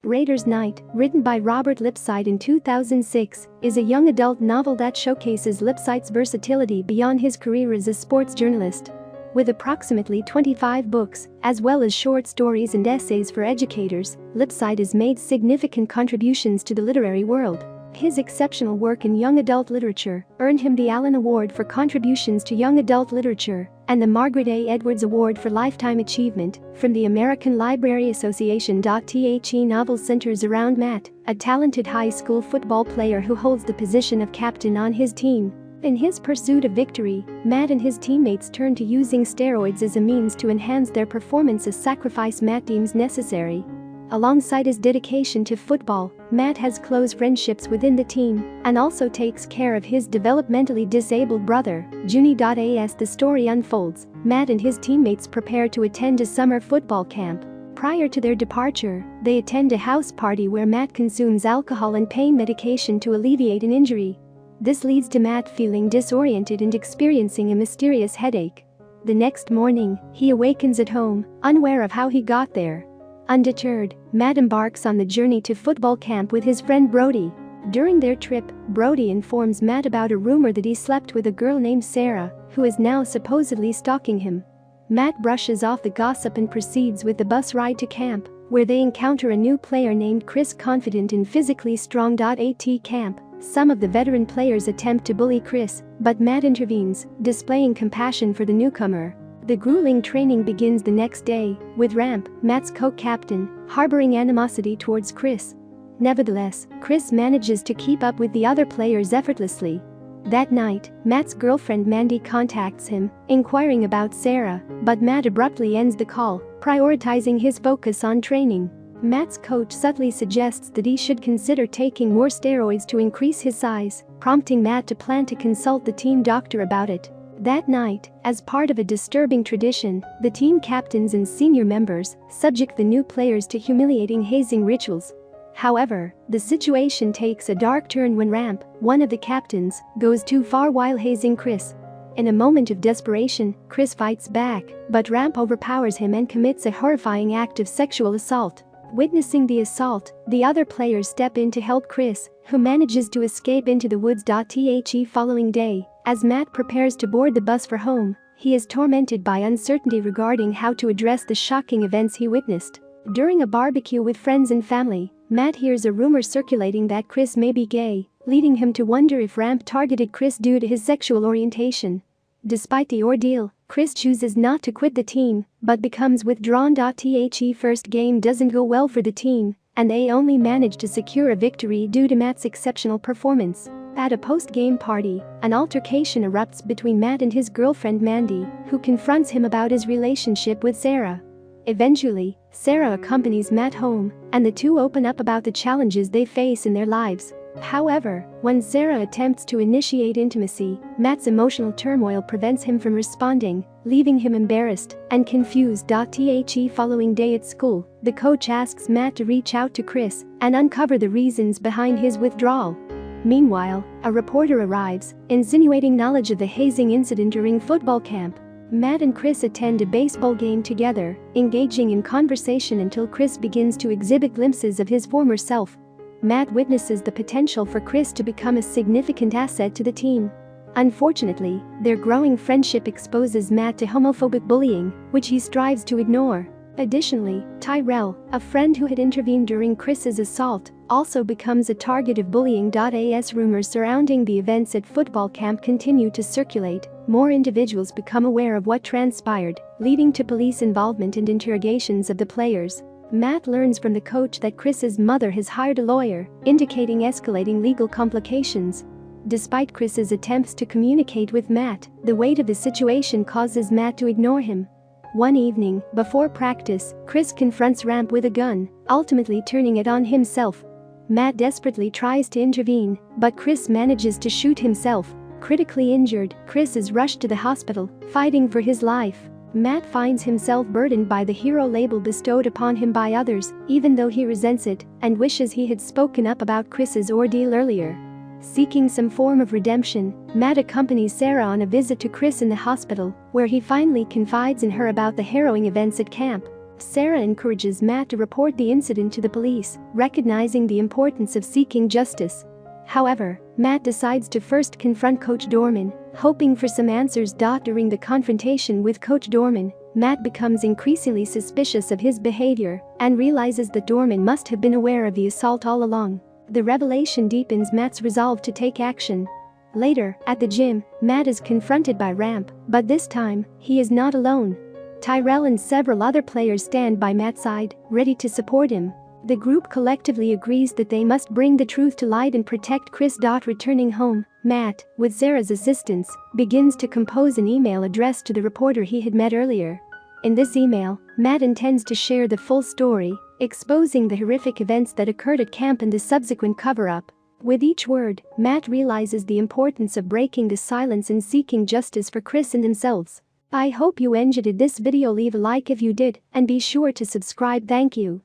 Raiders Night, written by Robert Lipsyte in 2006, is a young adult novel that showcases Lipsyte's versatility beyond his career as a sports journalist. With approximately 25 books, as well as short stories and essays for educators, Lipsyte has made significant contributions to the literary world. His exceptional work in young adult literature earned him the Allen Award for Contributions to Young Adult Literature and the Margaret A. Edwards Award for Lifetime Achievement from the American Library Association. The novel centers around Matt, a talented high school football player who holds the position of captain on his team. In his pursuit of victory, Matt and his teammates turn to using steroids as a means to enhance their performance, a sacrifice Matt deems necessary. Alongside his dedication to football, Matt has close friendships within the team and also takes care of his developmentally disabled brother, Junie. As the story unfolds, Matt and his teammates prepare to attend a summer football camp. Prior to their departure, they attend a house party where Matt consumes alcohol and pain medication to alleviate an injury. This leads to Matt feeling disoriented and experiencing a mysterious headache. The next morning, he awakens at home, unaware of how he got there. Undeterred, Matt embarks on the journey to football camp with his friend Brody. During their trip, Brody informs Matt about a rumor that he slept with a girl named Sarah, who is now supposedly stalking him. Matt brushes off the gossip and proceeds with the bus ride to camp, where they encounter a new player named Chris, confident and physically strong. At camp, some of the veteran players attempt to bully Chris, but Matt intervenes, displaying compassion for the newcomer. The grueling training begins the next day, with Ramp, Matt's co-captain, harboring animosity towards Chris. Nevertheless, Chris manages to keep up with the other players effortlessly. That night, Matt's girlfriend Mandy contacts him, inquiring about Sarah, but Matt abruptly ends the call, prioritizing his focus on training. Matt's coach subtly suggests that he should consider taking more steroids to increase his size, prompting Matt to plan to consult the team doctor about it. That night, as part of a disturbing tradition, the team captains and senior members subject the new players to humiliating hazing rituals. However, the situation takes a dark turn when Ramp, one of the captains, goes too far while hazing Chris. In a moment of desperation, Chris fights back, but Ramp overpowers him and commits a horrifying act of sexual assault. Witnessing the assault, the other players step in to help Chris, who manages to escape into the woods. The following day, as Matt prepares to board the bus for home, he is tormented by uncertainty regarding how to address the shocking events he witnessed. During a barbecue with friends and family, Matt hears a rumor circulating that Chris may be gay, leading him to wonder if Ramp targeted Chris due to his sexual orientation. Despite the ordeal, Chris chooses not to quit the team, but becomes withdrawn. The first game doesn't go well for the team, and they only manage to secure a victory due to Matt's exceptional performance. At a post-game party, an altercation erupts between Matt and his girlfriend Mandy, who confronts him about his relationship with Sarah. Eventually, Sarah accompanies Matt home, and the two open up about the challenges they face in their lives. However, when Sarah attempts to initiate intimacy, Matt's emotional turmoil prevents him from responding, leaving him embarrassed and confused. The following day at school, the coach asks Matt to reach out to Chris and uncover the reasons behind his withdrawal. Meanwhile, a reporter arrives, insinuating knowledge of the hazing incident during football camp. Matt and Chris attend a baseball game together, engaging in conversation until Chris begins to exhibit glimpses of his former self. Matt witnesses the potential for Chris to become a significant asset to the team. Unfortunately, their growing friendship exposes Matt to homophobic bullying, which he strives to ignore. Additionally, Tyrell, a friend who had intervened during Chris's assault, also becomes a target of bullying. As rumors surrounding the events at football camp continue to circulate, more individuals become aware of what transpired, leading to police involvement and interrogations of the players. Matt learns from the coach that Chris's mother has hired a lawyer, indicating escalating legal complications. Despite Chris's attempts to communicate with Matt, the weight of the situation causes Matt to ignore him. One evening, before practice, Chris confronts Ramp with a gun, ultimately turning it on himself. Matt desperately tries to intervene, but Chris manages to shoot himself. Critically injured, Chris is rushed to the hospital, fighting for his life. Matt finds himself burdened by the hero label bestowed upon him by others, even though he resents it and wishes he had spoken up about Chris's ordeal earlier. Seeking some form of redemption, Matt accompanies Sarah on a visit to Chris in the hospital, where he finally confides in her about the harrowing events at camp. Sarah encourages Matt to report the incident to the police, recognizing the importance of seeking justice. However, Matt decides to first confront Coach Dorman, hoping for some answers. During the confrontation with Coach Dorman, Matt becomes increasingly suspicious of his behavior and realizes that Dorman must have been aware of the assault all along. The revelation deepens Matt's resolve to take action. Later, at the gym, Matt is confronted by Ramp, but this time, he is not alone. Tyrell and several other players stand by Matt's side, ready to support him. The group collectively agrees that they must bring the truth to light and protect Chris. Returning home, Matt, with Sarah's assistance, begins to compose an email addressed to the reporter he had met earlier. In this email, Matt intends to share the full story, exposing the horrific events that occurred at camp and the subsequent cover-up. With each word, Matt realizes the importance of breaking the silence and seeking justice for Chris and themselves. I hope you enjoyed this video. Leave a like if you did, and be sure to subscribe. Thank you.